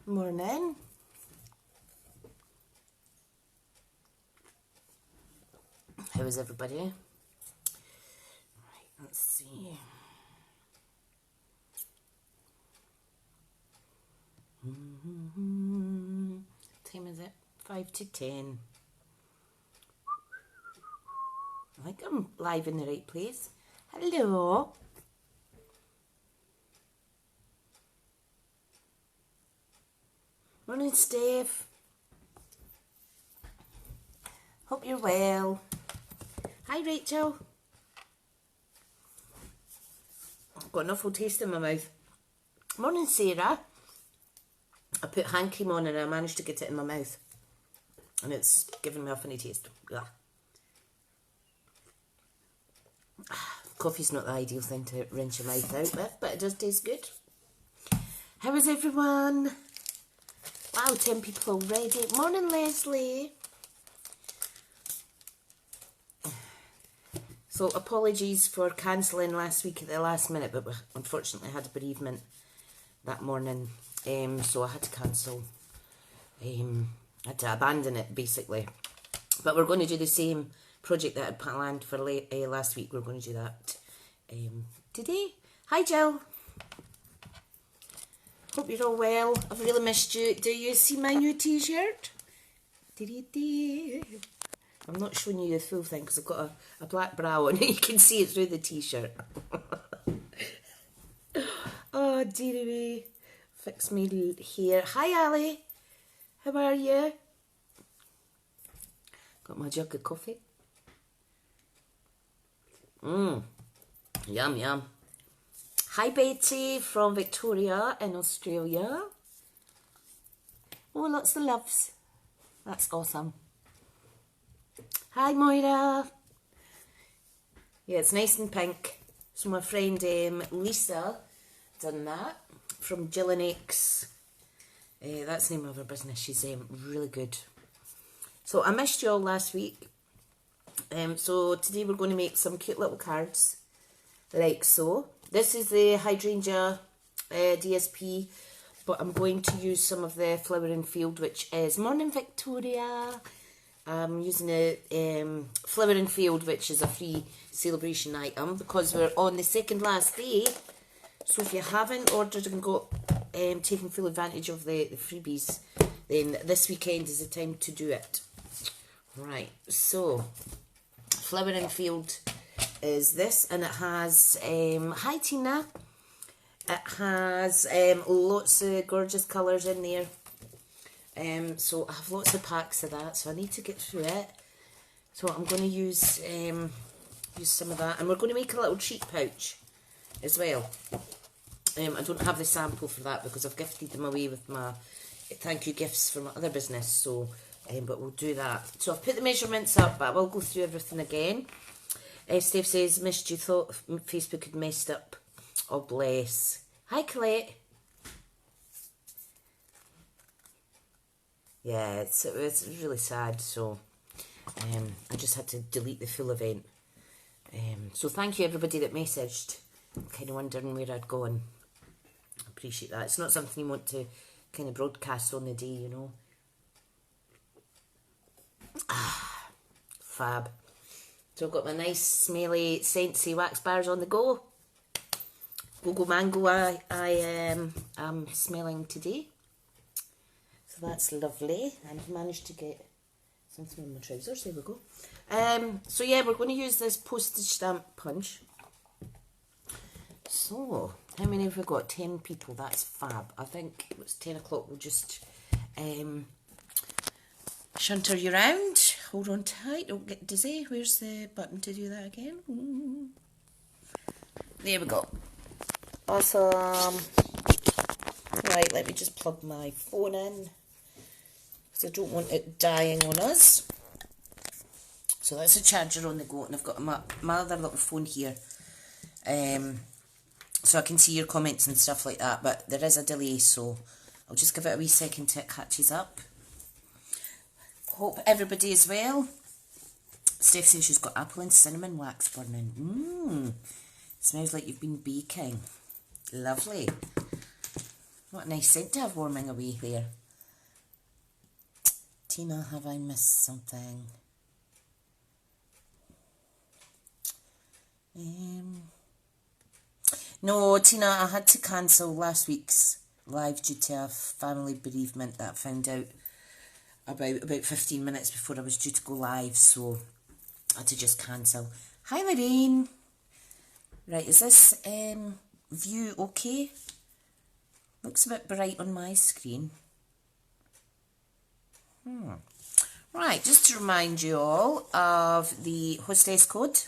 Morning. How is everybody? Right, let's see. Time is it? 5 to 10. I think I'm live in the right place. Hello. Morning, Steph. Hope you're well. Hi, Rachel. I've got an awful taste in my mouth. Morning, Sarah. I put hand cream on and I managed to get it in my mouth. And it's giving me a funny taste. Ugh. Coffee's not the ideal thing to rinse your mouth out with, but it does taste good. How is everyone? Wow, 10 people already. Morning, Leslie. So, apologies for cancelling last week at the last minute, but we unfortunately had a bereavement that morning, so I had to cancel. I had to abandon it, basically. But we're going to do the same project that I had planned for last week. We're going to do that today. Hi, Jill. Hope you're all well. I've really missed you. Do you see my new t-shirt? I'm not showing you the full thing because I've got a black bra on and you can see it through the t-shirt. Oh, dearie. Fix me hair. Hi, Ali. How are you? Got my jug of coffee. Yum, yum. Hi, Betty from Victoria in Australia. Oh, lots of loves. That's awesome. Hi, Moira. Yeah, it's nice and pink. So my friend Lisa done that from Jill and X. That's the name of her business. She's really good. So I missed you all last week. So today we're going to make some cute little cards like so. This is the hydrangea DSP, but I'm going to use some of the Flowering Field, which is Morning Victoria. I'm using a Flowering Field, which is a free celebration item because we're on the second last day. So if you haven't ordered and got taken full advantage of the freebies, then this weekend is the time to do it. Right, so Flowering Field is this, and it has, hi Tina, it has lots of gorgeous colours in there. So I have lots of packs of that, so I need to get through it. So I'm going to use some of that, and we're going to make a little treat pouch as well. I don't have the sample for that because I've gifted them away with my thank you gifts for my other business, so but we'll do that. So I've put the measurements up, but I will go through everything again. Steph says, missed you, thought Facebook had messed up. Oh, bless. Hi, Colette. Yeah, it's really sad, so I just had to delete the full event. So thank you everybody that messaged. I'm kind of wondering where I'd gone. I appreciate that. It's not something you want to kind of broadcast on the day, you know. Ah, fab. So I've got my nice, smelly, scentsy wax bars on the go. Go mango I am smelling today. So that's lovely. And I've managed to get something in my trousers. There we go. So yeah, we're going to use this postage stamp punch. So, how many have we got? 10 people. That's fab. I think it's 10 o'clock. We'll just shunter you around. Hold on tight. Don't get dizzy. Where's the button to do that again? Ooh. There we go. Awesome. Right, let me just plug my phone in because I don't want it dying on us. So that's a charger on the go, and I've got my other little phone here. So I can see your comments and stuff like that, but there is a delay, so I'll just give it a wee second till it catches up. Hope everybody is well. Steph says she's got apple and cinnamon wax burning. Smells like you've been baking. Lovely. What a nice scent to have warming away there. Tina, have I missed something? No, Tina, I had to cancel last week's live due to a family bereavement that I found out about 15 minutes before I was due to go live, so I had to just cancel. Hi, Lorraine. Right, is this view okay? Looks a bit bright on my screen. Right, just to remind you all of the hostess code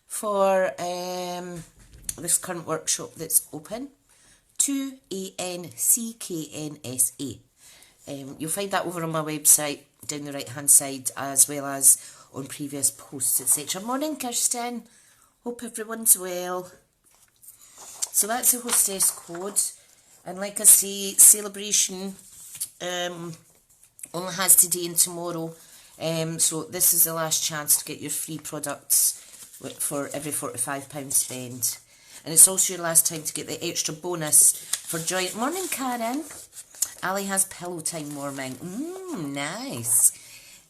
for this current workshop that's open, 2ANCKNSA. You'll find that over on my website down the right hand side, as well as on previous posts, etc. Morning, Kirsten. Hope everyone's well. So that's the hostess code, and like I say, celebration only has today and tomorrow, so this is the last chance to get your free products for every £45 spend, and it's also your last time to get the extra bonus for join. Morning, Karen. Ali has pillow time warming. Nice.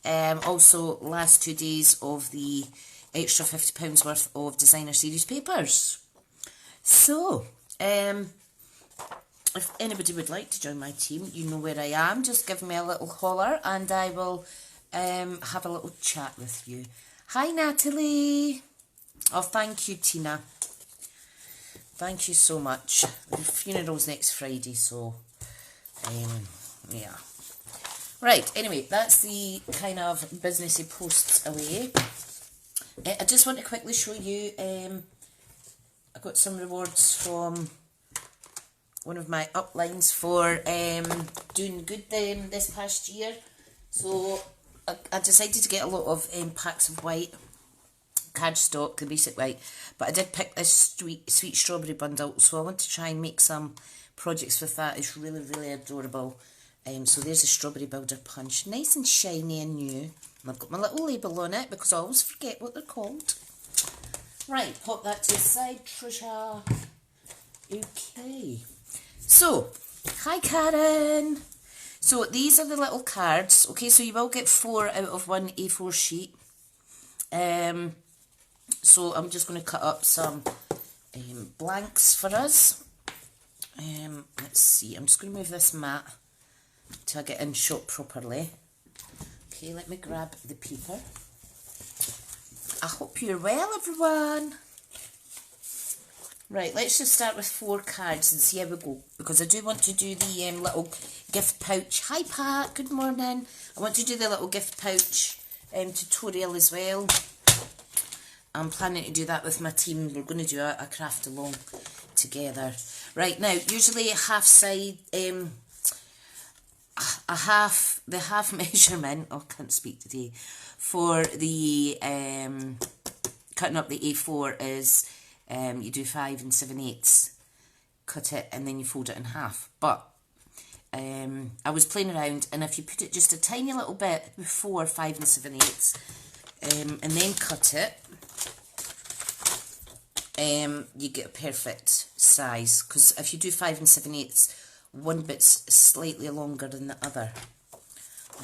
Also, last 2 days of the extra £50 worth of designer series papers. So, if anybody would like to join my team, you know where I am. Just give me a little holler and I will have a little chat with you. Hi, Natalie. Oh, thank you, Tina. Thank you so much. The funeral's next Friday, so yeah. Right, anyway, that's the kind of businessy posts away. I just want to quickly show you, I got some rewards from one of my uplines for doing good this past year. So I decided to get a lot of packs of white cardstock, the basic white, but I did pick this sweet strawberry bundle, so I want to try and make some projects with that. It's really, really adorable. So there's a strawberry builder punch, nice and shiny and new. And I've got my little label on it because I always forget what they're called. Right, pop that to the side, Tricia. Okay. So, hi Karen. So these are the little cards. Okay, so you will get 4 out of 1 A4 sheet. So I'm just going to cut up some blanks for us. Let's see, I'm just going to move this mat till I get in shot properly. Okay, let me grab the paper. I hope you're well, everyone. Right, let's just start with 4 cards and see how we go, because I do want to do the little gift pouch. Hi Pat, good morning. I want to do the little gift pouch tutorial as well. I'm planning to do that with my team. We're going to do a craft along together. Right, now, usually the half measurement, I can't speak today, for the cutting up the A4 is you do 5 7/8, cut it and then you fold it in half. But I was playing around, and if you put it just a tiny little bit before 5 7/8 and then cut it, you get a perfect size, because if you do 5 7/8, one bit's slightly longer than the other.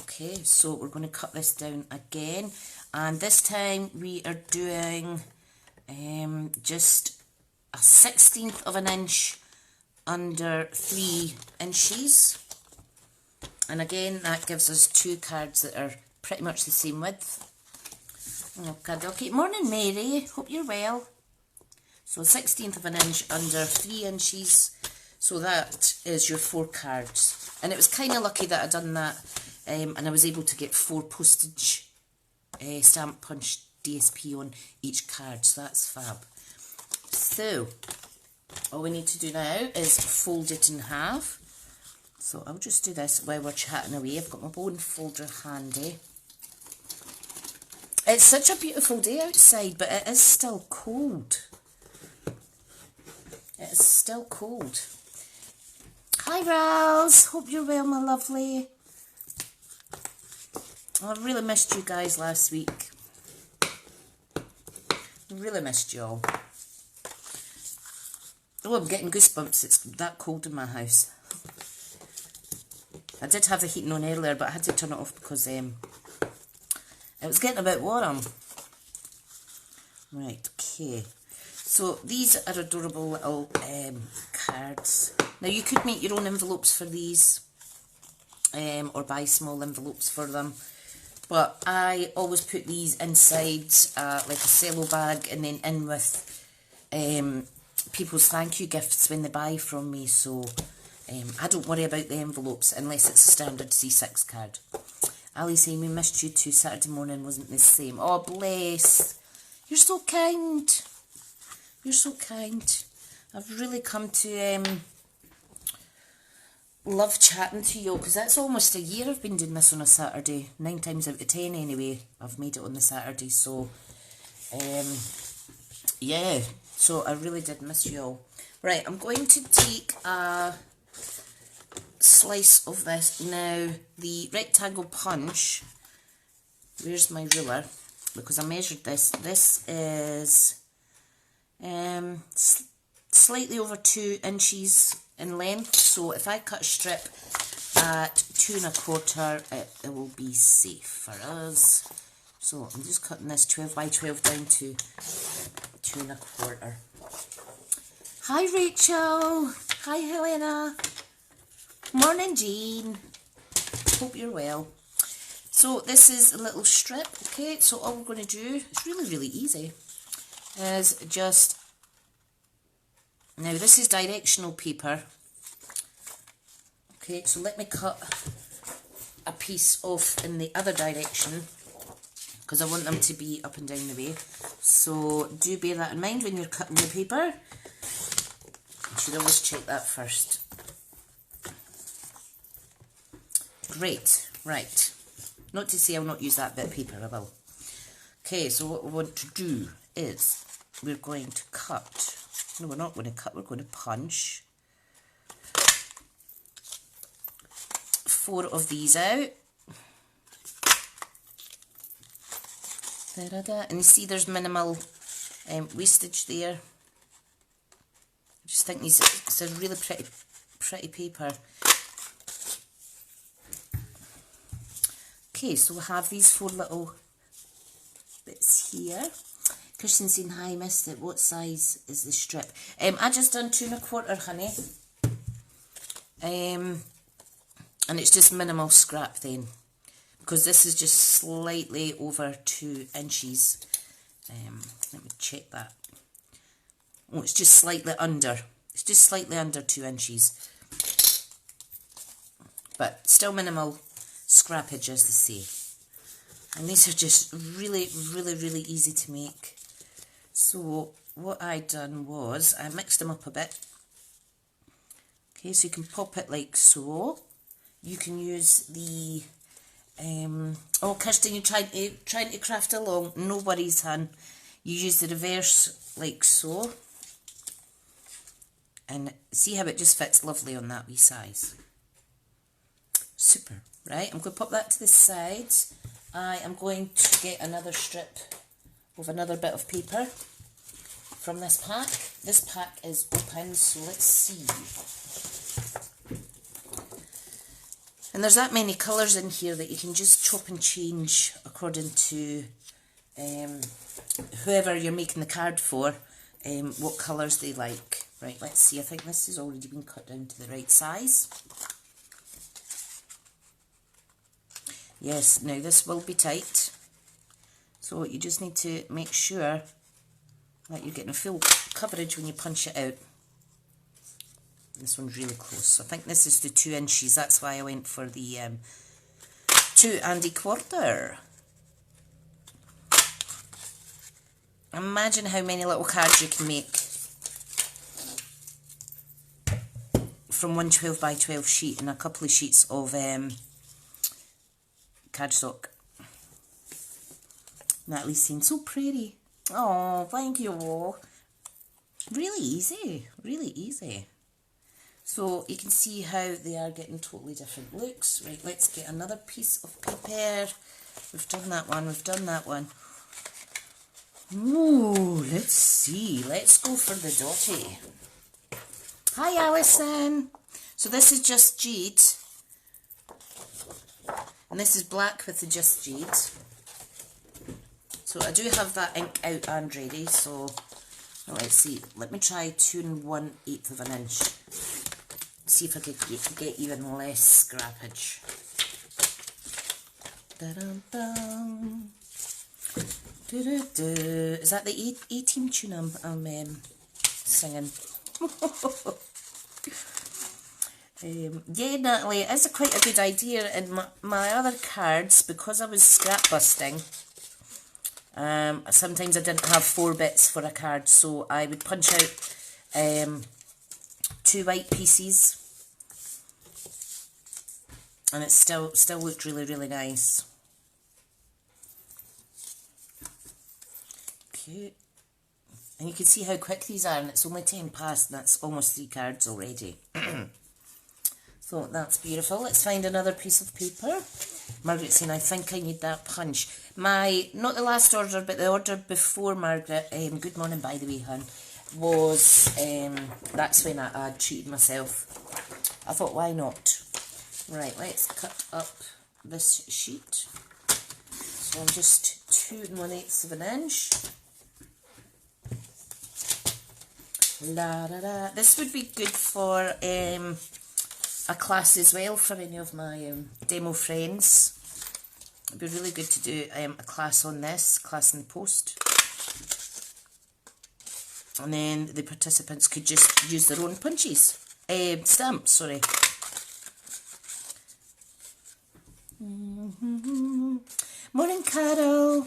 Okay, so we're going to cut this down again, and this time we are doing just a 1/16 of an inch under 3 inches, and again that gives us 2 cards that are pretty much the same width. Okay, morning Mary, hope you're well. So 1/16 of an inch under 3 inches, so that is your 4 cards. And it was kind of lucky that I done that, and I was able to get 4 postage stamp punch DSP on each card, so that's fab. So all we need to do now is fold it in half. So I'll just do this while we're chatting away. I've got my bone folder handy. It's such a beautiful day outside, but it is still cold. It is still cold. Hi Rals, hope you're well, my lovely. I really missed you guys last week. Really missed you all. Oh, I'm getting goosebumps. It's that cold in my house. I did have the heating on earlier, but I had to turn it off because it was getting a bit warm. Right, okay. So these are adorable little cards. Now you could make your own envelopes for these, or buy small envelopes for them. But I always put these inside like a cello bag and then in with people's thank you gifts when they buy from me. So I don't worry about the envelopes unless it's a standard C6 card. Ali saying we missed you too. Saturday morning wasn't the same. Oh, bless. You're so kind. You're so kind. I've really come to love chatting to you because that's almost a year I've been doing this on a Saturday. 9 times out of 10 anyway, I've made it on the Saturday. So, yeah. So I really did miss you all. Right, I'm going to take a slice of this. Now, the rectangle punch, where's my ruler? Because I measured this. This is slightly over 2 inches in length. So if I cut a strip at 2 1/4, it will be safe for us. So I'm just cutting this 12 by 12 down to 2 1/4. Hi Rachel. Hi Helena. Morning Jean. Hope you're well. So this is a little strip, okay? So all we're going to do, it's really easy, is just, now this is directional paper. Okay, so let me cut a piece off in the other direction because I want them to be up and down the way. So do bear that in mind when you're cutting your paper. You should always check that first. Great, right. Not to say I'll not use that bit of paper, I will. Okay, so what we want to do is we're going to cut. No, we're not going to cut, we're going to punch 4 of these out. Da-da-da. And you see there's minimal wastage there. I just think it's a really pretty paper. Okay, so we'll have these 4 little bits here. Christian's saying, hi, missed it. What size is the strip? I just done 2 1/4, honey. And it's just minimal scrap then. Because this is just slightly over 2 inches. Let me check that. Oh, it's just slightly under. It's just slightly under 2 inches. But still minimal scrappage, as they say. And these are just really easy to make. So what I done was I mixed them up a bit. Okay, so you can pop it like so. You can use the oh Kirsten, you're trying to craft along. No worries, hun. You use the reverse like so. And see how it just fits lovely on that wee size. Super. Right, I'm going to pop that to the side. I am going to get another strip of another bit of paper from this pack. This pack is open, so let's see. And there's that many colours in here that you can just chop and change according to whoever you're making the card for, what colours they like. Right, let's see. I think this has already been cut down to the right size. Yes, now this will be tight, so you just need to make sure that you're getting a full coverage when you punch it out. This one's really close. I think this is the 2 inches, that's why I went for the 2 1/4. Imagine how many little cards you can make from one 12 by 12 sheet and a couple of sheets of cardstock. Natalie's saying, so pretty. Oh, thank you. Really easy, really easy. So you can see how they are getting totally different looks. Right, let's get another piece of paper. We've done that one, we've done that one. Ooh, let's see. Let's go for the dotty. Hi Alison. So this is Just Jade. And this is black with the Just Jade. So I do have that ink out and ready, so let's see. Let me try 2 1/8 of an inch. See if I could get even less scrappage. Da-dum-dum. Do-do-do. Is that the A-Team tune I'm singing? Yeah, Natalie, it is quite a good idea. And my other cards, because I was scrap busting, sometimes I didn't have 4 bits for a card, so I would punch out 2 white pieces, and it still looked really, really nice. Okay, and you can see how quick these are, and it's only 10 past, and that's almost 3 cards already. So that's beautiful. Let's find another piece of paper. Margaret's saying, I think I need that punch. Not the last order, but the order before Margaret, good morning by the way, hun, was, that's when I treated myself. I thought, why not? Right, let's cut up this sheet. So I'm just 2 1/8 of an inch. La da da. This would be good for a class as well for any of my demo friends. It'd be really good to do a class on this, class in the post. And then the participants could just use their own punches. Stamps, sorry. Morning, Carol.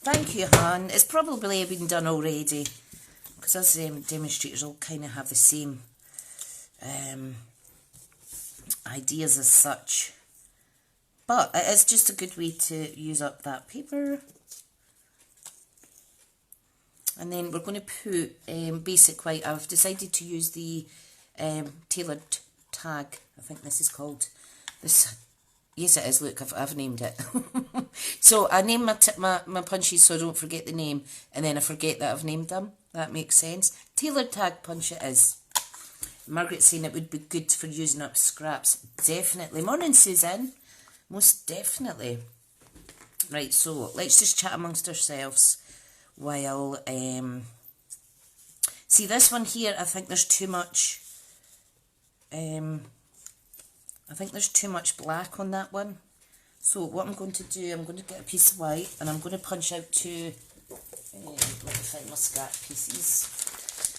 Thank you, hon. It's probably been done already, because us demonstrators all kind of have the same ideas as such. But it is just a good way to use up that paper. And then we're going to put basic white. I've decided to use the Tailored Tag, I think this is called. Yes, it is. Look, I've named it. So I name my punches so I don't forget the name, and then I forget that I've named them. That makes sense. Tailored Tag punch it is. Margaret's saying it would be good for using up scraps. Definitely. Morning, Susan. Most definitely. Right, so let's just chat amongst ourselves while... see, this one here, I think there's too much... I think there's too much black on that one. So what I'm going to do, I'm going to get a piece of white and I'm going to punch out 2... let me find my scrap pieces.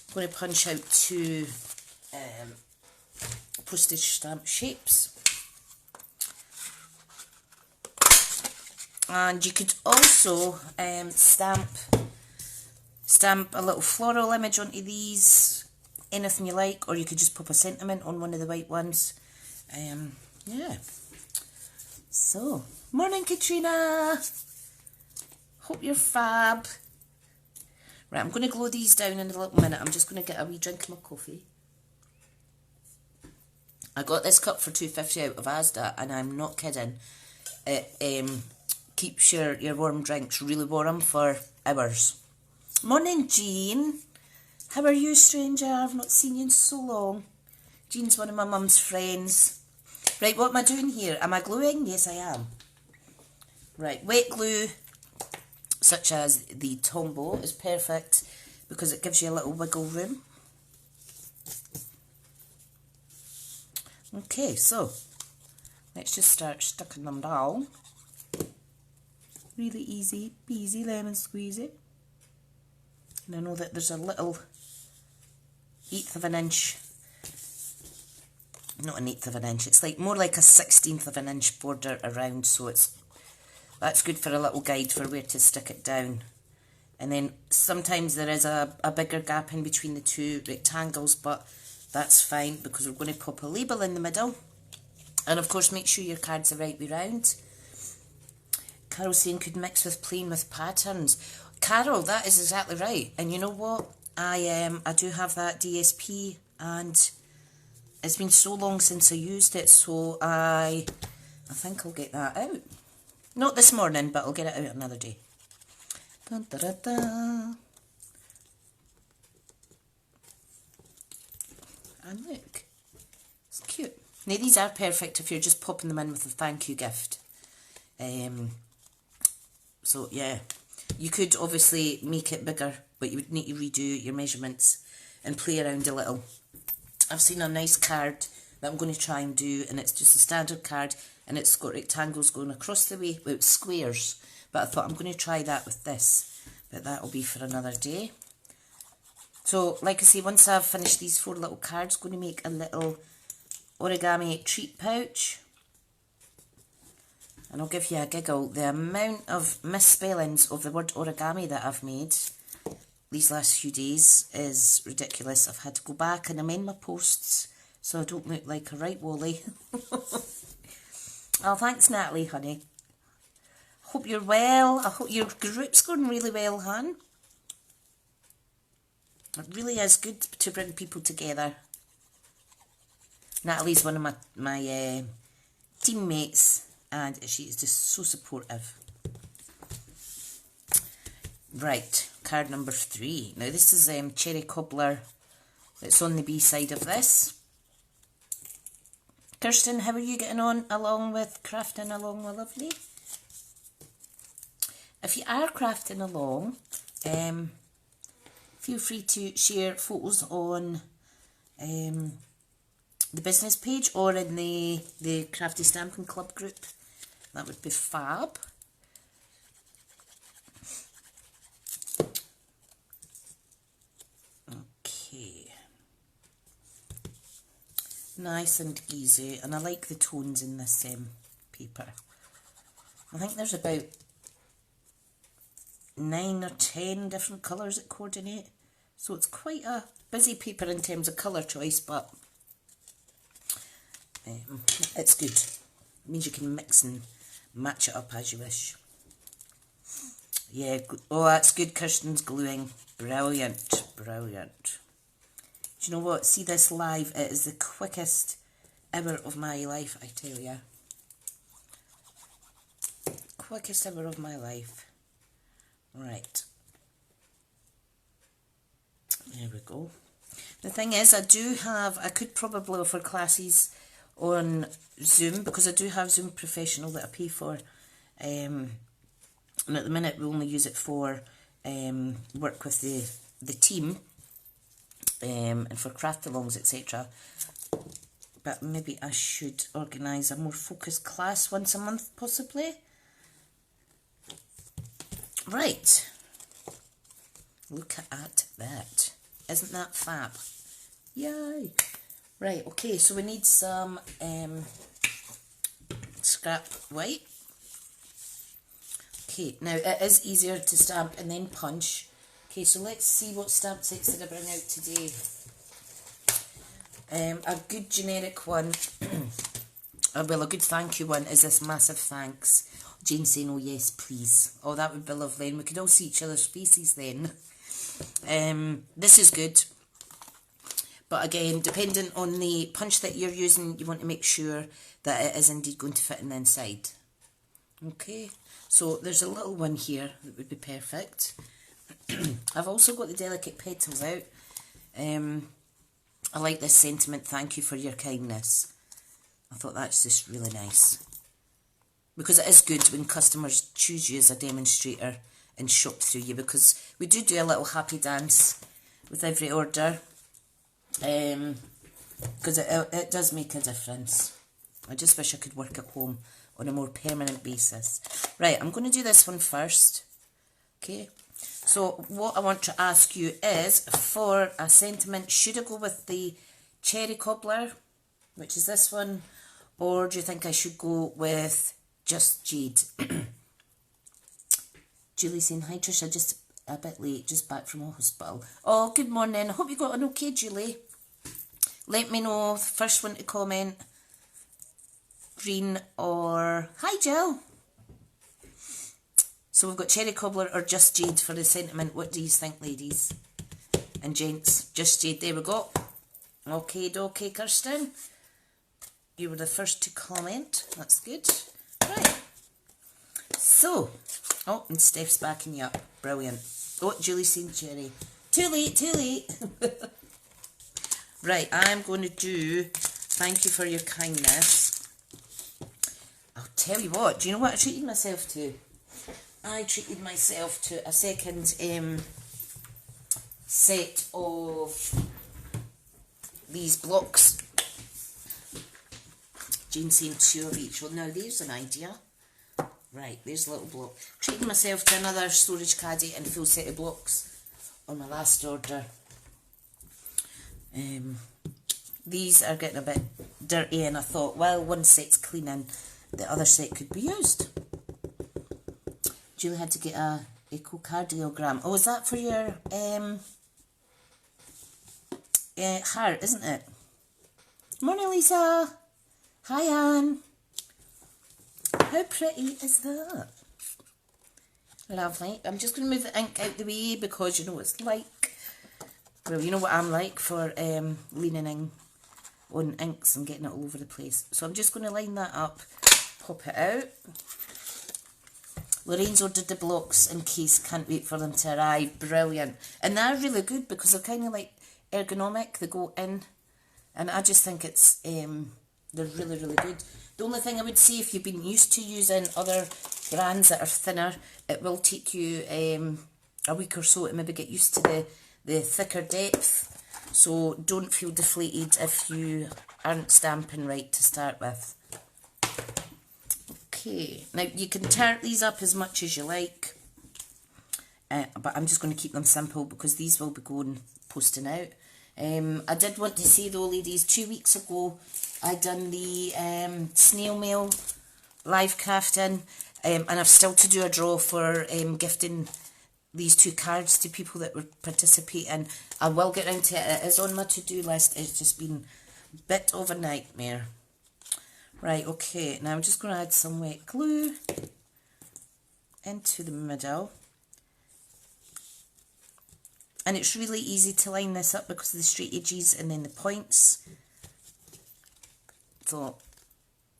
I'm going to punch out 2 postage stamp shapes. And you could also stamp a little floral image onto these, anything you like, or you could just pop a sentiment on one of the white ones. Yeah. So, morning Katrina! Hope you're fab. Right, I'm going to glow these down in a little minute. I'm just going to get a wee drink of my coffee. I got this cup for $2.50 out of Asda, and I'm not kidding. It keeps your warm drinks really warm for hours. Morning, Jean. How are you, stranger? I've not seen you in so long. Jean's one of my mum's friends. Right, what am I doing here? Am I gluing? Yes, I am. Right, wet glue, such as the Tombow, is perfect because it gives you a little wiggle room. Okay, so let's just start sticking them down. Really easy peasy lemon squeezy. And I know that there's a little 1/8 of an inch, not an 1/8 of an inch, it's like more like a 1/16 of an inch border around, so that's good for a little guide for where to stick it down. And then sometimes there is a bigger gap in between the 2 rectangles, but that's fine because we're going to pop a label in the middle. And of course make sure your cards are right way round. Carol saying could mix with playing with patterns. Carol, that is exactly right. And you know what? I do have that DSP, and it's been so long since I used it, so I think I'll get that out. Not this morning, but I'll get it out another day. Dun, da, da, da. Now these are perfect if you're just popping them in with a thank you gift. So yeah, you could obviously make it bigger, but you would need to redo your measurements and play around a little. I've seen a nice card that I'm going to try and do, and it's just a standard card, and it's got rectangles going across the way, well, it's squares, but I thought I'm going to try that with this, but that'll be for another day. So like I say, once I've finished these 4 little cards, I'm going to make a little origami treat pouch. And I'll give you a giggle. The amount of misspellings of the word origami that I've made these last few days is ridiculous. I've had to go back and amend my posts so I don't look like a right wally. Oh, thanks Natalie, honey. Hope you're well. I hope your group's going really well, hon. It really is good to bring people together. Natalie's one of my teammates, and she is just so supportive. Right, card number 3. Now this is Cherry Cobbler. It's on the B side of this. Kirsten, how are you getting on along with crafting along, my lovely? If you are crafting along, feel free to share photos on the business page or in the Crafty Stamping Club group. That would be fab. Okay. Nice and easy, and I like the tones in this paper. I think there's about 9 or 10 different colours that coordinate, so it's quite a busy paper in terms of colour choice, but it's good. It means you can mix and match it up as you wish. Yeah, oh, that's good. Kirsten's gluing. Brilliant, brilliant. Do you know what? See this live, it is the quickest hour of my life, I tell you. Quickest hour of my life. Right. There we go. The thing is, I could probably offer classes on Zoom, because I do have Zoom Professional that I pay for. And at the minute we only use it for work with the team and for craft-alongs, etc. But maybe I should organise a more focused class once a month, possibly. Right. Look at that. Isn't that fab? Yay. Right, okay, so we need some scrap white. Okay, now it is easier to stamp and then punch. Okay, so let's see what stamp sets did I bring out today. A good generic one, well, a good thank you one is this massive thanks. Jane saying, oh yes, please. Oh, that would be lovely, and we could all see each other's faces then. This is good. But again, depending on the punch that you're using, you want to make sure that it is indeed going to fit in the inside. Okay, so there's a little one here that would be perfect. I've also got the delicate petals out. I like this sentiment, thank you for your kindness. I thought that's just really nice. Because it is good when customers choose you as a demonstrator and shop through you, because we do a little happy dance with every order. Because it does make a difference. I just wish I could work at home on a more permanent basis. Right, I'm going to do this one first. Okay, so what I want to ask you is, for a sentiment, should I go with the Cherry Cobbler, which is this one, or do you think I should go with Just Jade? Julie saying, hi Tricia, just a bit late, just back from the hospital. Oh, good morning. I hope you got an okay, Julie. Let me know, the first one to comment, green or... Hi, Jill. So we've got Cherry Cobbler or Just Jade for the sentiment. What do you think, ladies and gents? Just Jade, there we go. Okay, dokie, Kirsten. You were the first to comment. That's good. Right. So, oh, and Steph's backing you up. Brilliant. Oh, Julie's saying Cherry. Too late, too late. Right, I'm going to do Thank you for your kindness. I'll tell you what, do you know what I treated myself to? I treated myself to a second set of these blocks. Jean saying 2 of each. Well, now there's an idea. Right, there's a little block. Treating myself to another storage caddy and full set of blocks on my last order. These are getting a bit dirty, and I thought, well, one set's cleaning, the other set could be used. Julie had to get a echocardiogram. Oh, is that for your heart, isn't it? Morning, Lisa. Hi, Anne. How pretty is that? Lovely. I'm just going to move the ink out the way because you know what it's like. Well, you know what I'm like for leaning in on inks and getting it all over the place. So I'm just going to line that up, pop it out. Lorraine's ordered the blocks in case, can't wait for them to arrive. Brilliant. And they're really good because they're kind of like ergonomic. They go in. And I just think it's, they're really, really good. The only thing I would say, if you've been used to using other brands that are thinner, it will take you a week or so to maybe get used to the thicker depth. So don't feel deflated if you aren't stamping right to start with. Okay, now you can turn these up as much as you like, but I'm just going to keep them simple because these will be going posting out. I did want to say though, ladies, 2 weeks ago I done the snail mail live crafting, and I've still to do a draw for gifting these 2 cards to people that were participating. I will get around to it. It is on my to-do list. It's just been a bit of a nightmare. Right, okay, now I'm just going to add some wet glue into the middle. And it's really easy to line this up because of the straight edges and then the points. So,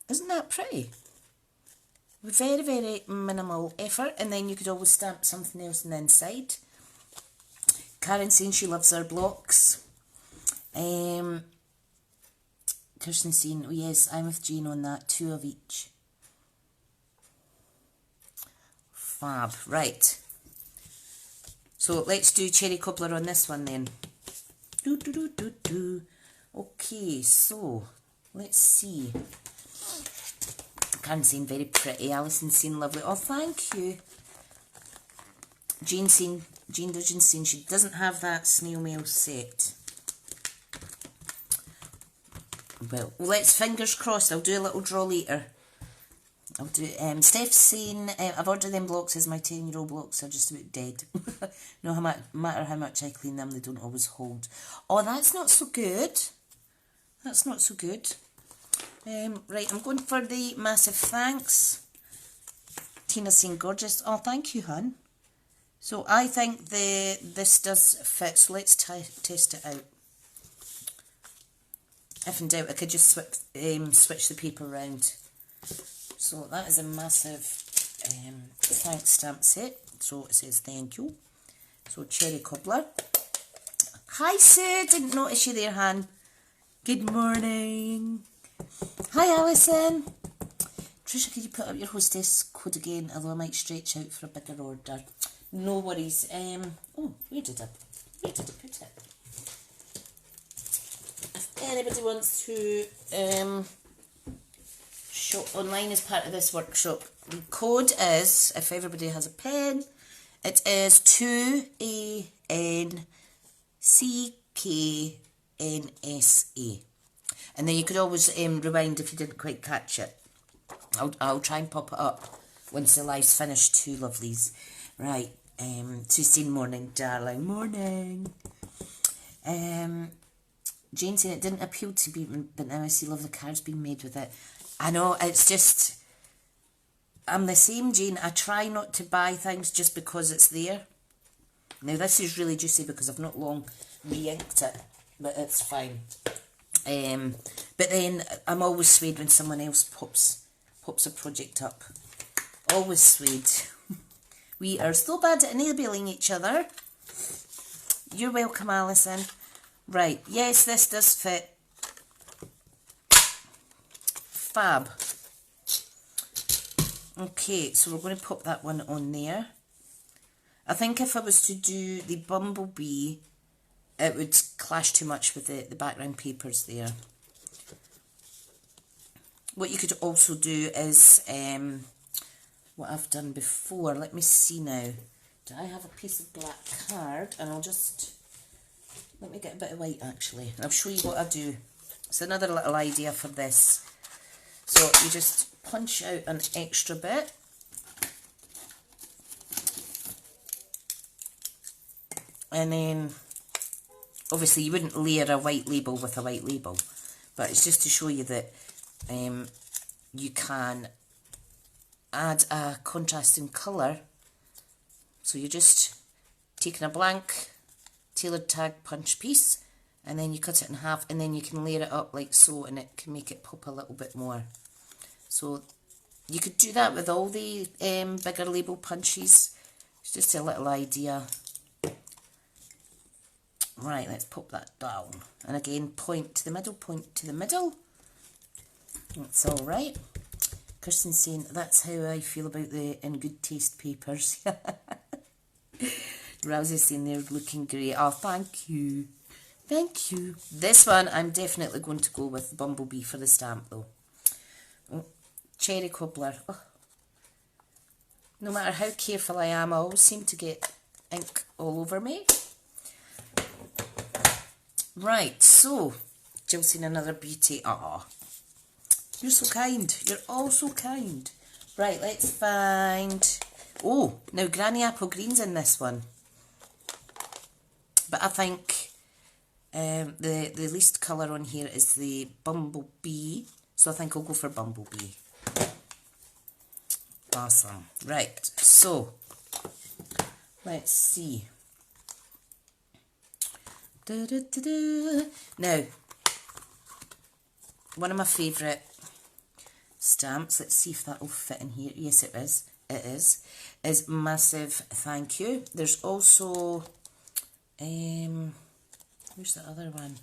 isn't that pretty? With very, very minimal effort, and then you could always stamp something else on the inside. Karen saying she loves her blocks. Kirsten saying, oh yes, I'm with Jane on that, 2 of each. Fab, right. So let's do cherry cobbler on this one then. Okay, so let's see. Karen saying very pretty. Alison saying lovely. Oh, thank you. Jane Dudgeon saying she doesn't have that snail mail set. Well, let's fingers crossed. I'll do a little draw later. I'll do. Steph's saying I've ordered them blocks as my 10-year-old blocks are just about dead. No matter how much I clean them, they don't always hold. Oh, that's not so good. That's not so good. Right, I'm going for the massive thanks. Tina's saying gorgeous. Oh, thank you, hun. So I think this does fit. So let's test it out. If in doubt, I could just switch the paper around. So that is a massive thanks stamp set. So it says thank you. So cherry cobbler. Hi Sue, didn't notice you there, Han. Good morning. Hi Alison. Tricia, could you put up your hostess code again? Although I might stretch out for a bigger order. No worries. Oh, where did I put it? If anybody wants to shop online as part of this workshop, the code is, if everybody has a pen, it is 2ANCKNSA. And then you could always rewind if you didn't quite catch it. I'll try and pop it up once the live's finished, too, lovelies. Right, Susan, morning, darling, morning. Jane said it didn't appeal to me, but now I see lovely cards being made with it. I know, it's just, I'm the same, Jane. I try not to buy things just because it's there. Now, this is really juicy because I've not long re-inked it, but it's fine. But then I'm always swayed when someone else pops a project up. Always swayed. We are so bad at enabling each other. You're welcome, Alison. Right, yes, this does fit. fab. Okay, so we're going to pop that one on there. I think if I was to do the bumblebee, it would clash too much with the background papers there. What you could also do is, what I've done before, let me see now. Do I have a piece of black card? And I'll just, let me get a bit of white actually. And I'll show you what I do. It's another little idea for this. So you just punch out an extra bit. And then, obviously you wouldn't layer a white label with a white label, but it's just to show you that you can add a contrasting colour. So you're just taking a blank tailored tag punch piece, and then you cut it in half, and then you can layer it up like so, and it can make it pop a little bit more. So you could do that with all the bigger label punches. It's just a little idea. Right, let's pop that down. And again, point to the middle, point to the middle. That's all right. Kirsten's saying, that's how I feel about the In Good Taste papers. Rosie's saying they're looking great. Oh, thank you. Thank you. This one, I'm definitely going to go with the bumblebee for the stamp, though. Oh, cherry cobbler. Oh. No matter how careful I am, I always seem to get ink all over me. Right, so, Jill seen another beauty. Ah, you're so kind. You're all so kind. Right, let's find... Oh, now Granny Apple Green's in this one. But I think the least colour on here is the bumblebee. So I think I'll go for bumblebee. Awesome. Right, so, let's see. Now, one of my favourite stamps, let's see if that will fit in here. Yes, it is Massive Thank You. There's also, where's the other one?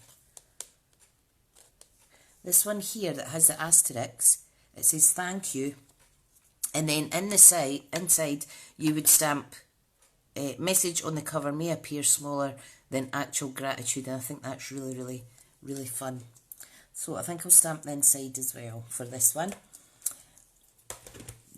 This one here that has the asterisks, it says thank you. And then in the inside, you would stamp, message on the cover may appear smaller than actual gratitude, and I think that's really, really, really fun. So I think I'll stamp the inside as well for this one.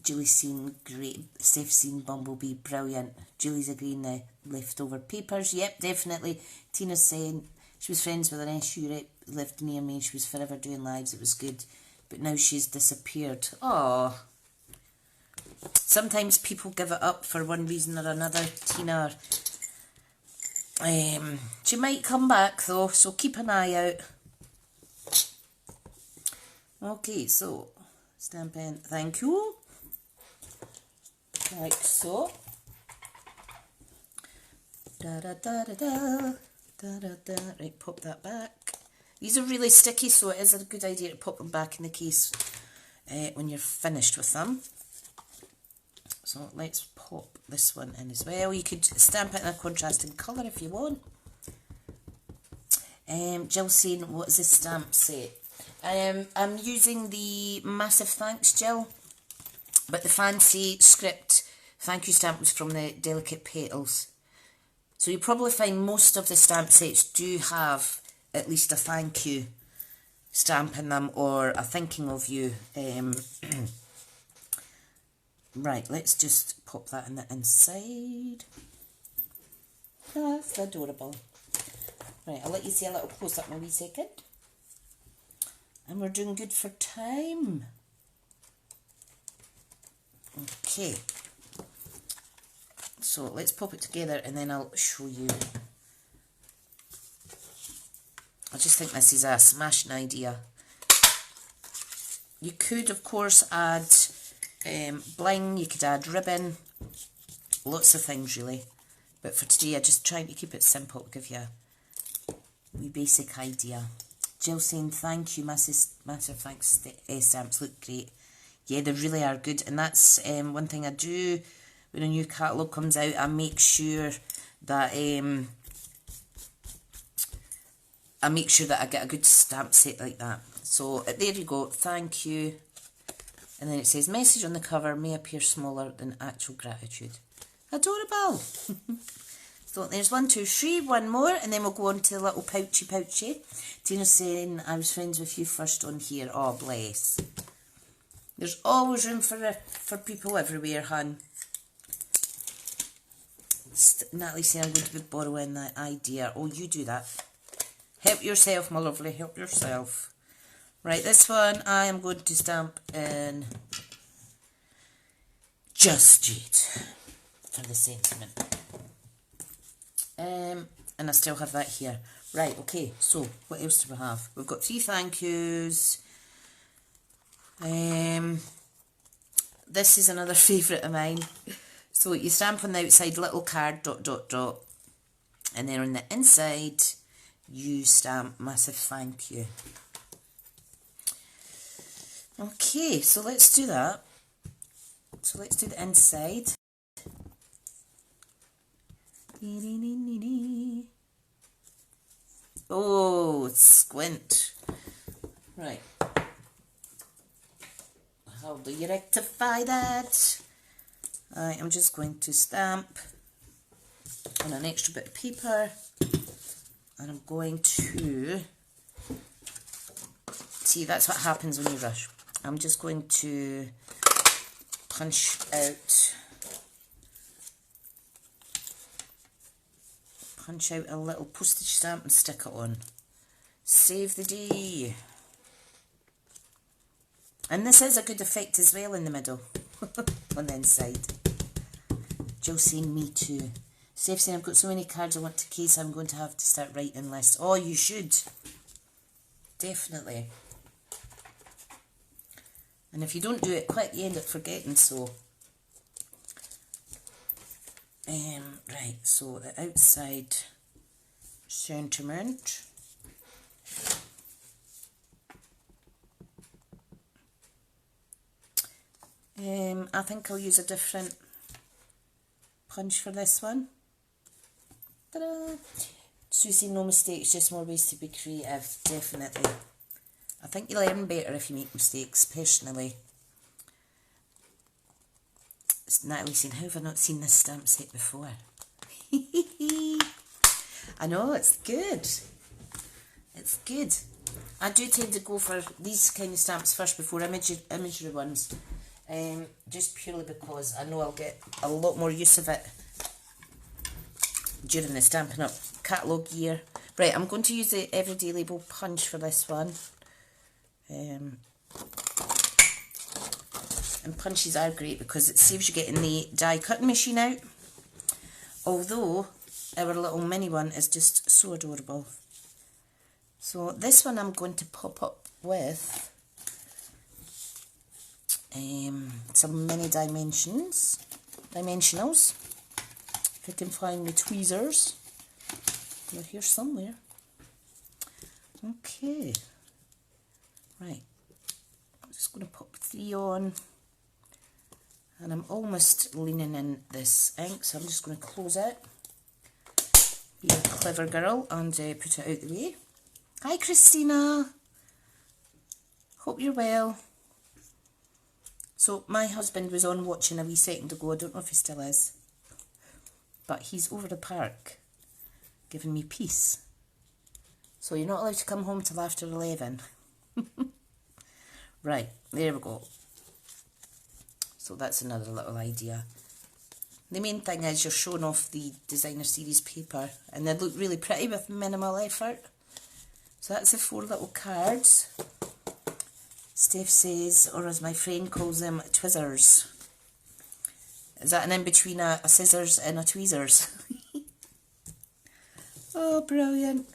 Julie's seen great, Steph's seen bumblebee, brilliant. Julie's agreeing the leftover papers, yep, definitely. Tina's saying she was friends with an SU rep, lived near me, she was forever doing lives, it was good, but now she's disappeared. Oh. Sometimes people give it up for one reason or another, Tina. She might come back though, so keep an eye out. Okay, so stamp in thank you, like so. Da da da da da da da da. Right, pop that back. These are really sticky, so it is a good idea to pop them back in the case when you're finished with them. So let's pop this one in as well. You could stamp it in a contrasting colour if you want. Jill saying, what is this stamp set? I'm using the Massive Thanks, Jill. But the fancy script thank you stamp was from the Delicate Petals. So you probably find most of the stamp sets do have at least a thank you stamp in them, or a thinking of you. Right, let's just pop that in the inside. That's adorable. Right, I'll let you see a little close up in a wee second. And we're doing good for time. Okay. So let's pop it together and then I'll show you. I just think this is a smashing idea. You could, of course, add bling, you could add ribbon, lots of things really. But for today, I'm just trying to keep it simple to give you a wee basic idea. Jill saying, thank you, massive thanks, stamps look great. Yeah, they really are good. And that's one thing I do when a new catalogue comes out. I make sure that I get a good stamp set like that. So there you go. Thank you. And then it says, message on the cover may appear smaller than actual gratitude. Adorable. So there's 1, 2, 3, one more, and then we'll go on to the little pouchy. Tina's saying, I was friends with you first on here. Oh, bless. There's always room for people everywhere, hun. Natalie saying I'm going to be borrowing that idea. Oh, you do that. Help yourself, my lovely. Help yourself. Right, this one I am going to stamp in Just Jade for the sentiment. And I still have that here. Right, okay, so what else do we have? We've got 3 thank yous. This is another favourite of mine. So you stamp on the outside little card, ... And then on the inside, you stamp massive thank you. Okay, so let's do that. So let's do the inside. Oh, squint. Right. How do you rectify that? I am just going to stamp on an extra bit of paper, and I'm going to, see, that's what happens when you rush. I'm just going to punch out a little postage stamp and stick it on. Save the day. And this is a good effect as well in the middle, on the inside. Jill saying me too. Steph saying I've got so many cards I want to case I'm going to have to start writing lists. Oh, you should. Definitely. And if you don't do it quick, you end up forgetting, so. Right, so the outside sentiment. I think I'll use a different punch for this one. Ta-da! Susie, no mistakes, just more ways to be creative. Definitely. I think you learn better if you make mistakes, personally. It's Natalie saying, how have I not seen this stamp set before? I know, it's good. It's good. I do tend to go for these kind of stamps first before imagery ones. Just purely because I know I'll get a lot more use of it during the Stampin' Up! Catalogue year. Right, I'm going to use the Everyday Label punch for this one. And punches are great because it saves you getting the die cutting machine out. Although our little mini one is just so adorable. So this one I'm going to pop up with some mini dimensionals. If I can find the tweezers. They're here somewhere. Okay. Right. I'm just going to pop 3 on. And I'm almost leaning in this ink, so I'm just going to close it. Be a clever girl and put it out the way. Hi Christina. Hope you're well. So my husband was on watching a wee second ago. I don't know if he still is. But he's over the park giving me peace. So you're not allowed to come home till after 11. Right, there we go. So that's another little idea. The main thing is you're showing off the designer series paper, and they look really pretty with minimal effort. So that's the 4 little cards. Steph says, or as my friend calls them, twizzers. Is that an in-between a scissors and a tweezers? Oh, brilliant.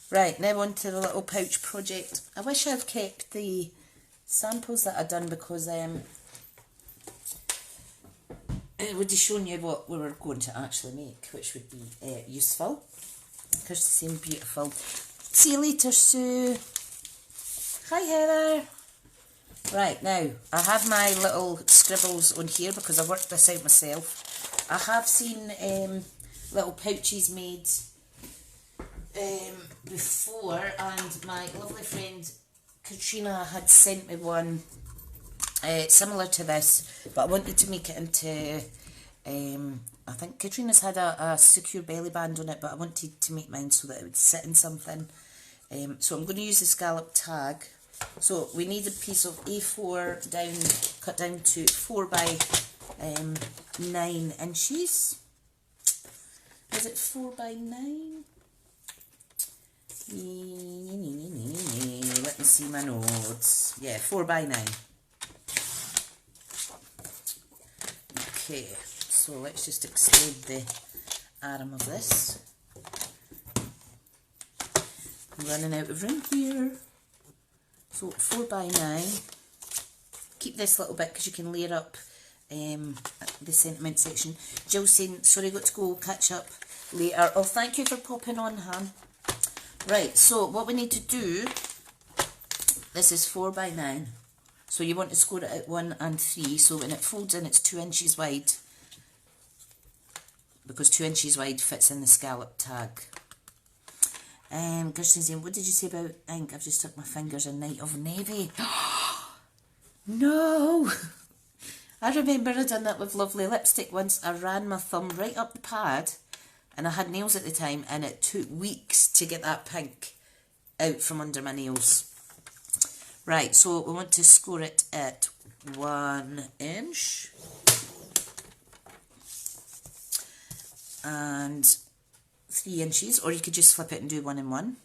Right, now on to the little pouch project. I wish I'd kept the samples that I'd done because it would have shown you what we were going to actually make, which would be useful. Here's the same beautiful. See you later, Sue. Hi, Heather. Right, now, I have my little scribbles on here because I worked this out myself. I have seen little pouches made before, and my lovely friend Katrina had sent me one similar to this, but I wanted to make it into, I think Katrina's had a secure belly band on it, but I wanted to make mine so that it would sit in something. So I'm going to use the Scallop Tag. So we need a piece of A4 cut down to 4 by 9 inches. Is it 4 by 9? Let me see my notes. Yeah, 4 by 9. Okay, so let's just extend the arm of this. I'm running out of room here. So 4 by 9. Keep this little bit because you can layer up the sentiment section. Jill saying, sorry, got to go, catch up later. Oh, thank you for popping on, Han. Right, so what we need to do, this is 4 by 9. So you want to score it at 1 and 3. So when it folds in, it's 2 inches wide. Because 2 inches wide fits in the Scallop Tag. Kirsten's saying, what did you say about ink? I've just stuck my fingers in Night of Navy. No! I remember I done that with Lovely Lipstick once. I ran my thumb right up the pad, and I had nails at the time, and it took weeks to get that pink out from under my nails. Right, so we want to score it at 1 inch. And 3 inches, or you could just flip it and do 1 and 1.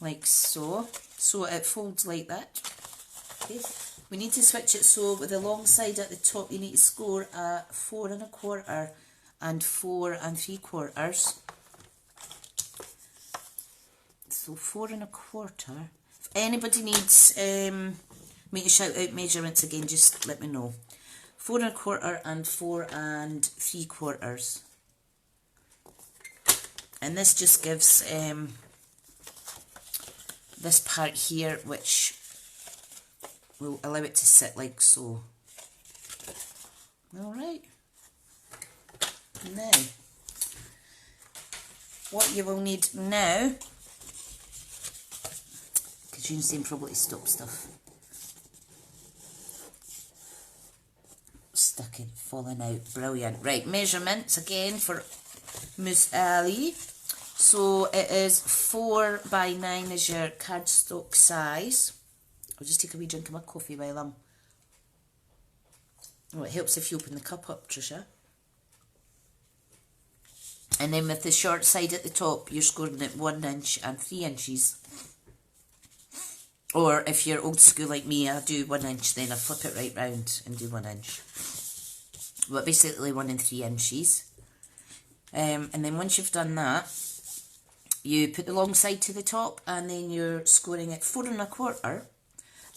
Like so. So it folds like that. Okay. We need to switch it so with the long side at the top you need to score a 4 1/4 and 4 3/4. So 4 1/4. If anybody needs me to shout out measurements again, just let me know. 4 1/4 and 4 3/4. And this just gives this part here, which will allow it to sit like so. Alright. Now, what you will need now, because you're saying probably stop stuff. Stuck in, falling out, brilliant. Right, measurements again for Miss Ali. So it is 4 by 9 is your cardstock size. I'll just take a wee drink of my coffee while I'm... Oh, it helps if you open the cup up, Tricia. And then with the short side at the top, you're scoring at 1 inch and 3 inches. Or if you're old school like me, I do 1 inch, then I flip it right round and do 1 inch. But basically 1 and 3 inches. And then once you've done that, you put the long side to the top, and then you're scoring at 4 1/4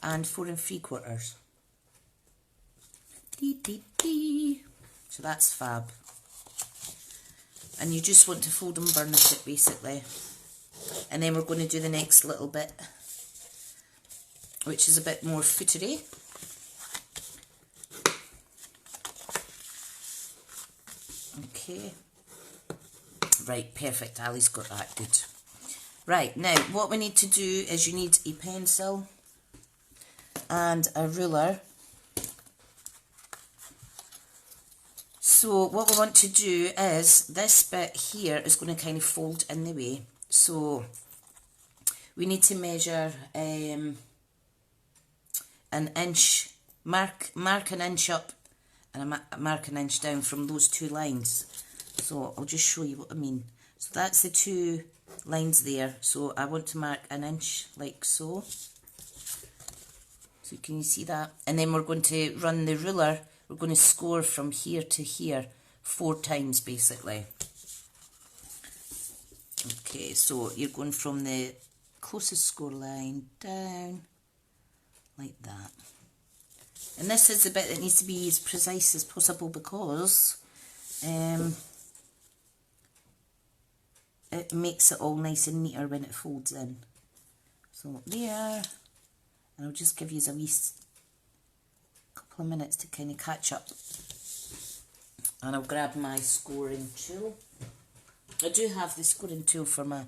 and 4 3/4. So that's fab. And you just want to fold and burnish it basically. And then we're going to do the next little bit, which is a bit more footery. Okay. Right, perfect. Ali's got that. Good. Right, now what we need to do is you need a pencil and a ruler. So what we want to do is this bit here is going to kind of fold in the way. So we need to measure an inch, mark an inch up and mark an inch down from those two lines. So I'll just show you what I mean. So that's the two lines there. So I want to mark an inch like so. So can you see that? And then we're going to run the ruler. We're going to score from here to here 4 times basically. Okay, so you're going from the closest score line down like that. And this is the bit that needs to be as precise as possible because it makes it all nice and neater when it folds in. So there, and I'll just give you a wee couple of minutes to kind of catch up. And I'll grab my scoring tool. I do have the scoring tool for my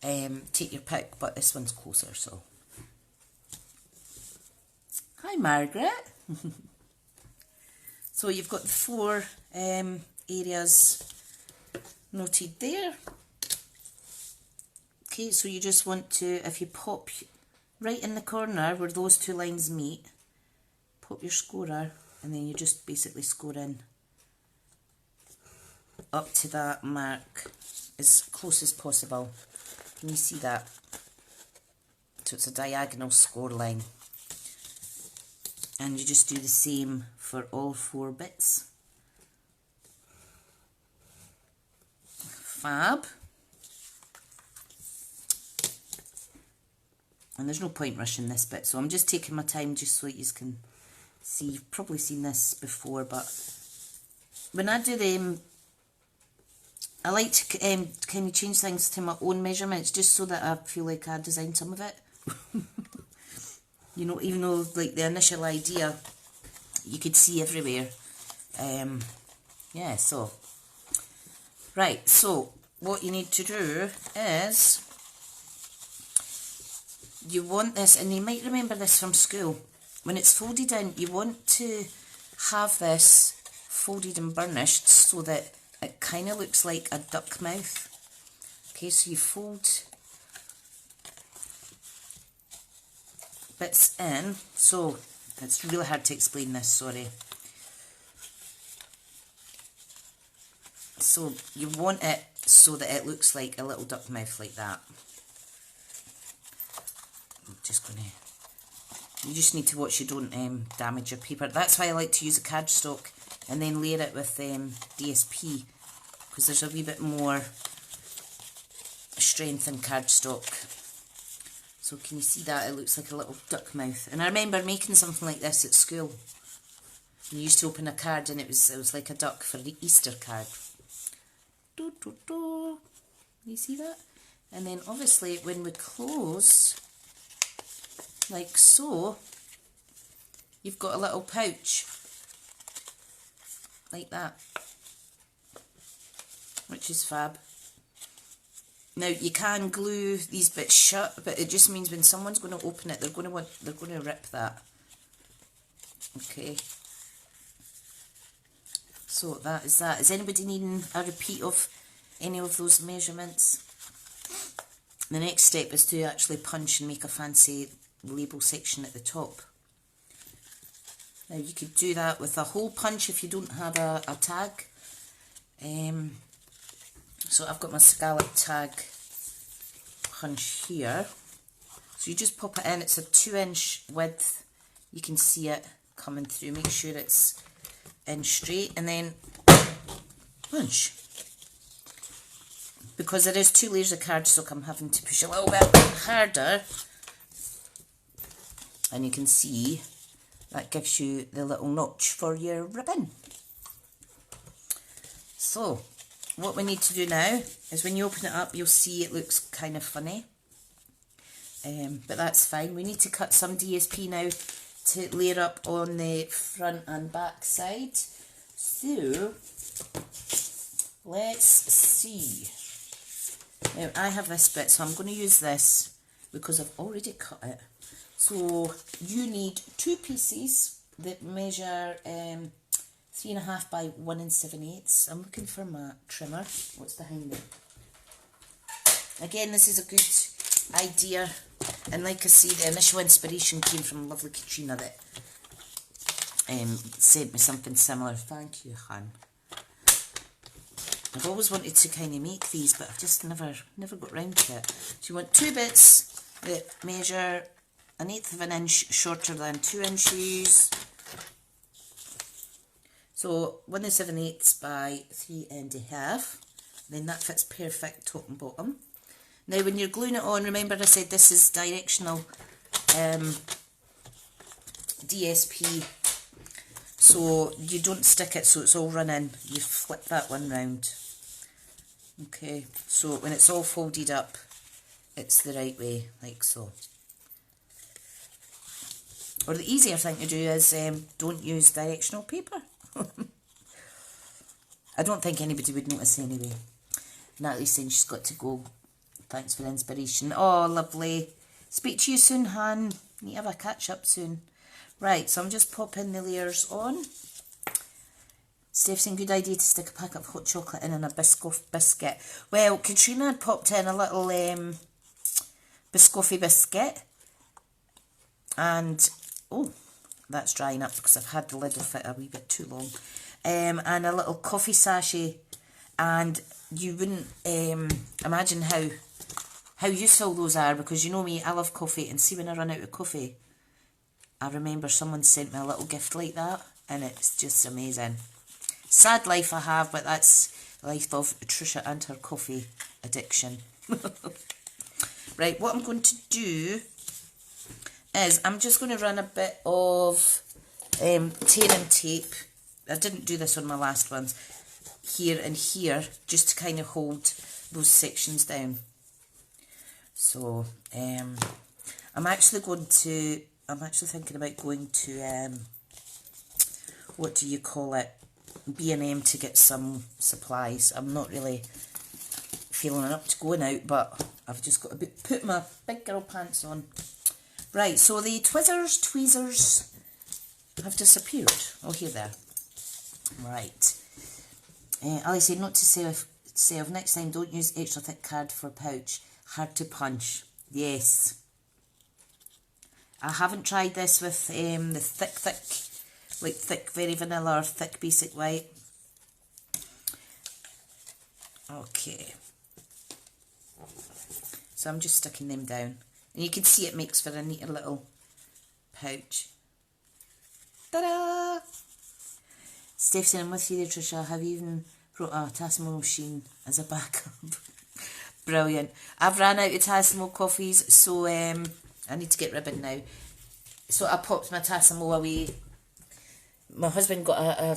take your pick, but this one's closer, so. Hi, Margaret. So you've got the 4 areas noted there. Okay, so you just want to, if you pop right in the corner where those 2 lines meet, pop your scorer, and then you just basically score in up to that mark as close as possible. Can you see that? So it's a diagonal score line. And you just do the same for all 4 bits. Fab. And there's no point rushing this bit, so I'm just taking my time just so you can see. You've probably seen this before, but when I do them, I like to kind of change things to my own measurements just so that I feel like I designed some of it. You know, even though like the initial idea you could see everywhere. Yeah, so. Right, so what you need to do is, you want this, and you might remember this from school, when it's folded in, you want to have this folded and burnished so that it kind of looks like a duck mouth. Okay, so you fold bits in, so it's really hard to explain this, sorry. So you want it so that it looks like a little duck mouth like that. I'm just going to, you just need to watch you don't damage your paper. That's why I like to use a cardstock and then layer it with DSP, because there's a wee bit more strength in cardstock. So can you see that? It looks like a little duck mouth. And I remember making something like this at school. You used to open a card and it was like a duck for the Easter card. Do, do, do. You see that? And then obviously when we close, like so, you've got a little pouch like that, which is fab. Now you can glue these bits shut, but it just means when someone's going to open it, they're going to rip that. Okay. So that is that. Is anybody needing a repeat of any of those measurements? The next step is to actually punch and make a fancy label section at the top. Now you could do that with a hole punch if you don't have a tag. So I've got my Scallop Tag punch here. So you just pop it in. It's a 2-inch width. You can see it coming through. Make sure it's in straight, and then punch. Because there is 2 layers of cardstock, I'm having to push a little bit harder. And you can see that gives you the little notch for your ribbon. So what we need to do now is when you open it up, you'll see it looks kind of funny. But that's fine. We need to cut some DSP now to layer up on the front and back side. So let's see. Now I have this bit, so I'm going to use this because I've already cut it. So you need 2 pieces that measure 3.5 by 1 7/8. I'm looking for my trimmer. What's behind it? Again, this is a good idea, and like I say, the initial inspiration came from lovely Katrina that sent me something similar. Thank you, hon. I've always wanted to kind of make these, but I've just never got round to it. So you want 2 bits that measure 1/8 of an inch shorter than 2 inches. So 1 7/8 by 3.5. Then that fits perfect top and bottom. Now when you're gluing it on, remember I said this is directional DSP. So you don't stick it so it's all run in. You flip that one round. Okay, so when it's all folded up, it's the right way, like so. Or the easier thing to do is don't use directional paper. I don't think anybody would notice anyway. Natalie's saying she's got to go. Thanks for the inspiration. Oh, lovely. Speak to you soon, Han. Need to have a catch up soon. Right, so I'm just popping the layers on. Steph saying, good idea to stick a packet of hot chocolate in a Biscoff biscuit. Well, Katrina had popped in a little Biscoffy biscuit. And, oh, that's drying up because I've had the lid off it a wee bit too long. And a little coffee sachet. And you wouldn't imagine how useful those are, because you know me, I love coffee, and see when I run out of coffee, I remember someone sent me a little gift like that, and it's just amazing. Sad life I have, but that's the life of Tricia and her coffee addiction. Right, what I'm going to do is I'm just going to run a bit of tearing tape. I didn't do this on my last ones. Here and here, just to kind of hold those sections down. So, I'm actually thinking about going to, what do you call it, B&M to get some supplies. I'm not really feeling up to going out, but I've just got to put my big girl pants on. Right, so the tweezers have disappeared. Oh, here they are. Right. Ali said, not to say of next time, don't use extra thick card for pouch. Hard to punch. Yes. I haven't tried this with the thick, very vanilla or thick basic white. Okay. So I'm just sticking them down. And you can see it makes for a neater little pouch. Ta-da! Steph said, I'm with you there, Tricia. Have you even brought a Tassimo machine as a backup? Brilliant. I've ran out of Tassimo coffees, so I need to get ribbon now. So I popped my Tassimo away. My husband got a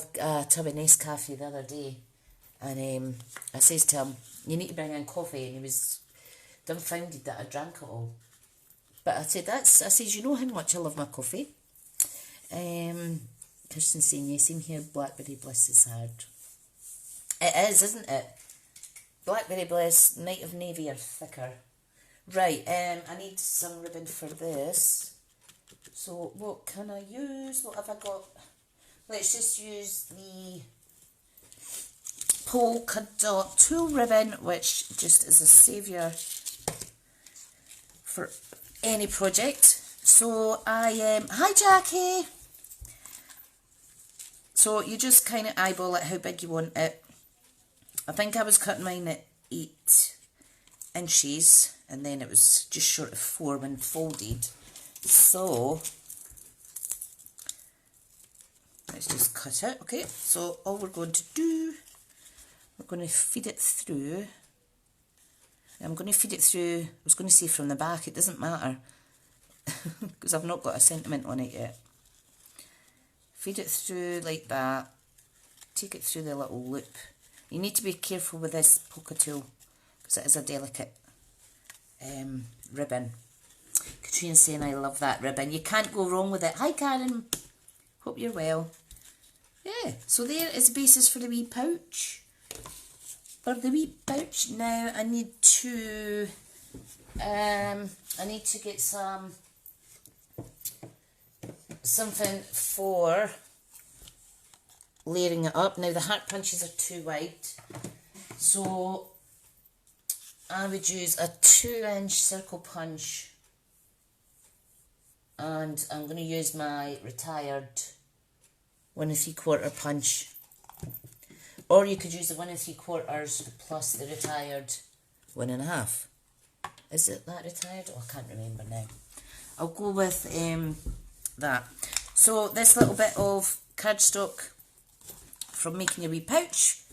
tub of Nescafe the other day, and I says to him, you need to bring in coffee, and he was dumbfounded that I drank it all. But I says, you know how much I love my coffee. Kirsten saying, yes, same here, Blackberry Bliss is hard. It is, isn't it? Blackberry Bliss, Night of Navy are thicker. Right, I need some ribbon for this. So what can I use? What have I got? Let's just use the polka dot tulle ribbon, which just is a saviour for any project. So hi Jackie. So you just kind of eyeball it how big you want it. I think I was cutting mine at 8 inches, and then it was just short of 4 when folded. So let's just cut it. Okay, so all we're going to do, we're going to feed it through. I'm going to feed it through, I was going to say from the back, it doesn't matter because I've not got a sentiment on it yet. Feed it through like that, take it through the little loop. You need to be careful with this polka tool because it is a delicate ribbon. Katrina's saying, I love that ribbon. You can't go wrong with it. Hi Karen, hope you're well. Yeah, so there is the basis for the wee pouch. For the wee pouch now, I need to get something for layering it up. Now the heart punches are too wide, so I would use a 2-inch circle punch, and I'm going to use my retired 1 3/4 punch, or you could use the 1 3/4 plus the retired 1 1/2. Is it that retired? Oh, I can't remember now. I'll go with that. So this little bit of cardstock from making a wee pouch.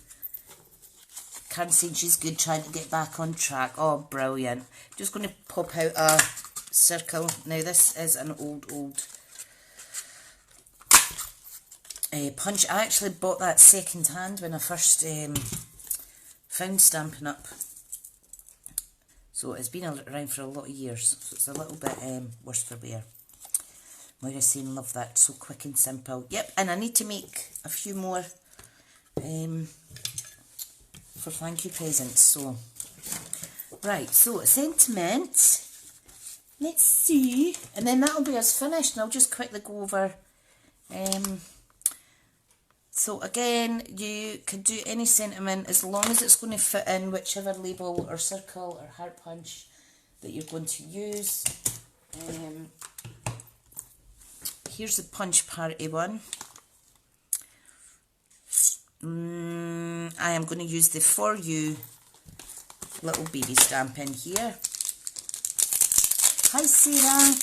Karen saying she's good, trying to get back on track. Oh, brilliant. Just going to pop out a circle. Now this is an old punch. I actually bought that second hand when I first found Stampin' Up. So it's been around for a lot of years. So it's a little bit worse for wear. Moira's saying, love that, so quick and simple. Yep, and I need to make a few more for thank you presents. So Right, so sentiment. Let's see. And then that'll be us finished. And I'll just quickly go over. So again, you can do any sentiment as long as it's going to fit in whichever label or circle or heart punch that you're going to use. Here's the punch party one. I am going to use the For You little baby stamp in here. Hi Sarah.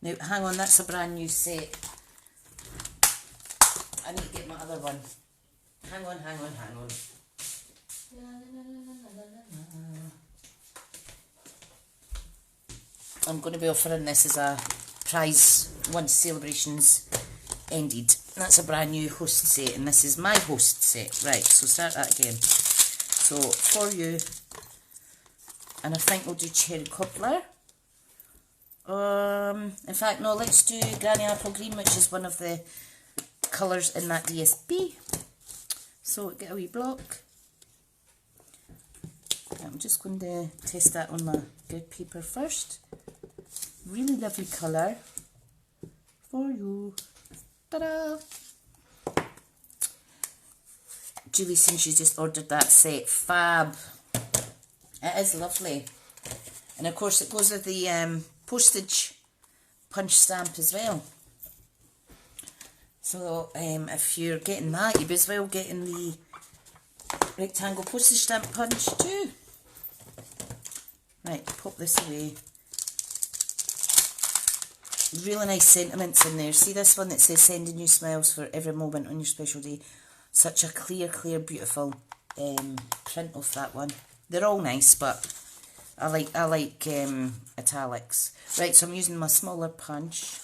Now hang on, that's a brand new set. I need to get my other one. Hang on. I'm going to be offering this as a prize once celebrations ended. That's a brand new host set, and this is my host set. Right, so start that again. So, For You, and I think we'll do Cherry Cobbler. In fact, no, let's do Granny Apple Green, which is one of the colours in that DSP. So, get a wee block. I'm just going to test that on my good paper first. Really lovely colour. For You. Ta-da! Julie, since you just ordered that set, fab. It is lovely. And of course it goes with the postage punch stamp as well. So if you're getting that, you'll be as well getting the rectangle postage stamp punch too. Right, pop this away. Really nice sentiments in there. See this one that says sending you smiles for every moment on your special day. Such a clear, beautiful print of that one. They're all nice, but I like italics. Right, so I'm using my smaller punch.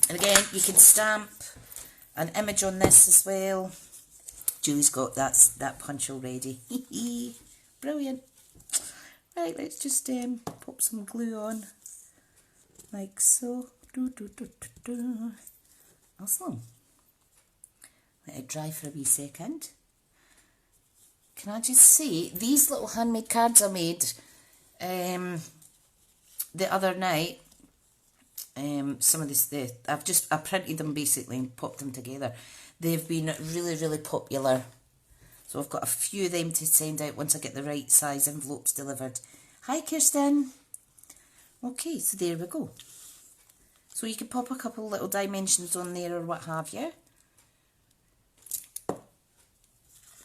And again, you can stamp an image on this as well. Julie's got that punch already. Brilliant. Right, let's just pop some glue on. Like so. Awesome. Let it dry for a wee second. Can I just say, these little handmade cards I made the other night, some of this, I printed them basically and popped them together. They've been really popular. So I've got a few of them to send out once I get the right size envelopes delivered. Hi Kirsten. Okay, so there we go. So you can pop a couple little dimensions on there or what have you.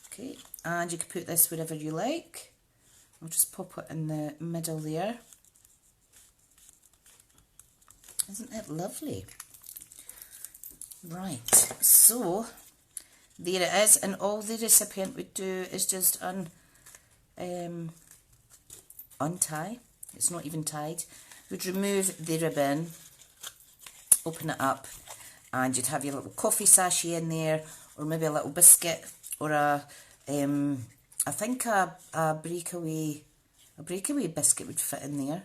Okay, and you can put this wherever you like. I'll just pop it in the middle there. Isn't it lovely? Right, so there it is, and all the recipient would do is just untie. It's not even tied. Would remove the ribbon, open it up, and you'd have your little coffee sachet in there, or maybe a little biscuit, or I think a breakaway biscuit would fit in there.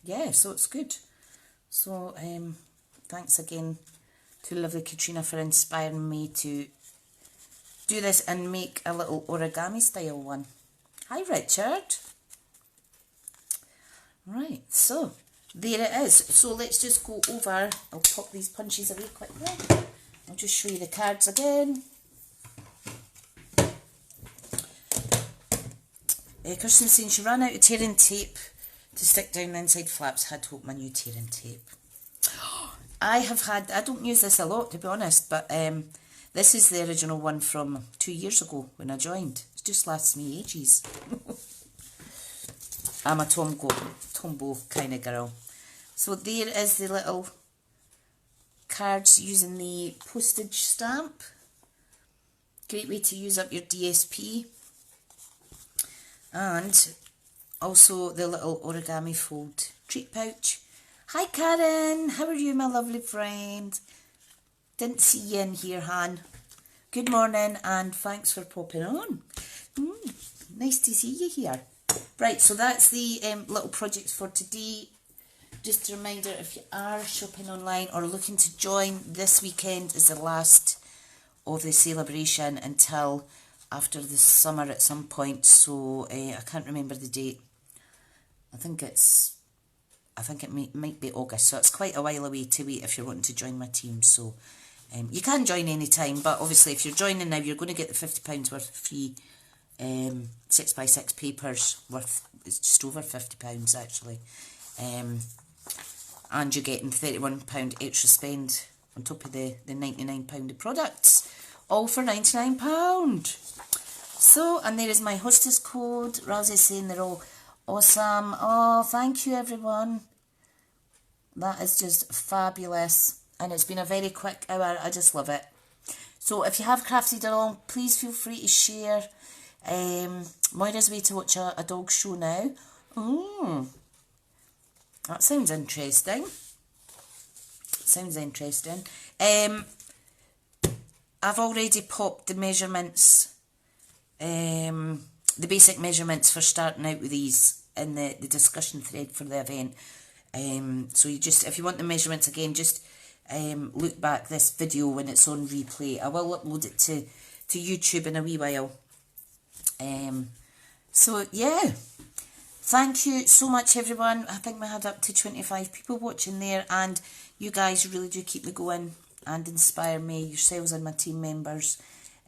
Yeah, so it's good. So thanks again to lovely Katrina for inspiring me to do this and make a little origami style one. Hi Richard. Right, so there it is. So let's just go over, I'll pop these punches away quickly. I'll just show you the cards again. Kirsten saying she ran out of tearing tape to stick down the inside flaps. Had to hope my new tearing tape. I don't use this a lot to be honest, but this is the original one from 2 years ago when I joined. It just lasts me ages. I'm a Tombow kind of girl. So there is the little cards using the postage stamp. Great way to use up your DSP. And also the little origami fold treat pouch. Hi Karen, how are you my lovely friend? Didn't see you in here, Han. Good morning and thanks for popping on. Nice to see you here. Right, so that's the little projects for today. Just a reminder, if you are shopping online or looking to join, this weekend is the last of the celebration until after the summer at some point, so I can't remember the date. I think it might be August, so it's quite a while away to wait if you're wanting to join my team. So you can join any time, but obviously if you're joining now, you're going to get the £50 worth of free 6x6 papers worth, it's just over £50 actually, and you're getting £31 extra spend on top of the £99 of products, all for £99. So, and there is my hostess code. Rosie's saying they're all awesome. Oh, thank you everyone. That is just fabulous. And it's been a very quick hour. I just love it. So if you have crafted along, please feel free to share. Moira's way to watch a dog show now. That sounds interesting. Sounds interesting. I've already popped the measurements, the basic measurements for starting out with these in the discussion thread for the event. So you just, if you want the measurements again, just look back this video when it's on replay. I will upload it to YouTube in a wee while. So yeah, thank you so much everyone. I think we had up to 25 people watching there, and you guys really do keep me going and inspire me, yourselves and my team members.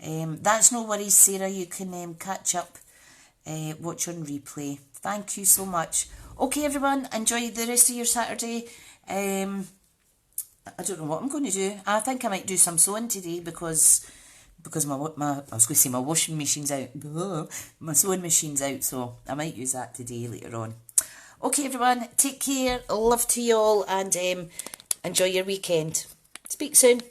That's no worries, Sarah. You can catch up, watch on replay. Thank you so much. Okay everyone, enjoy the rest of your Saturday. I don't know what I'm going to do. I think I might do some sewing today because my I was going to say my washing machine's out. My sewing machine's out, so I might use that today later on. Okay everyone, take care. Love to you all, and enjoy your weekend. Speak soon.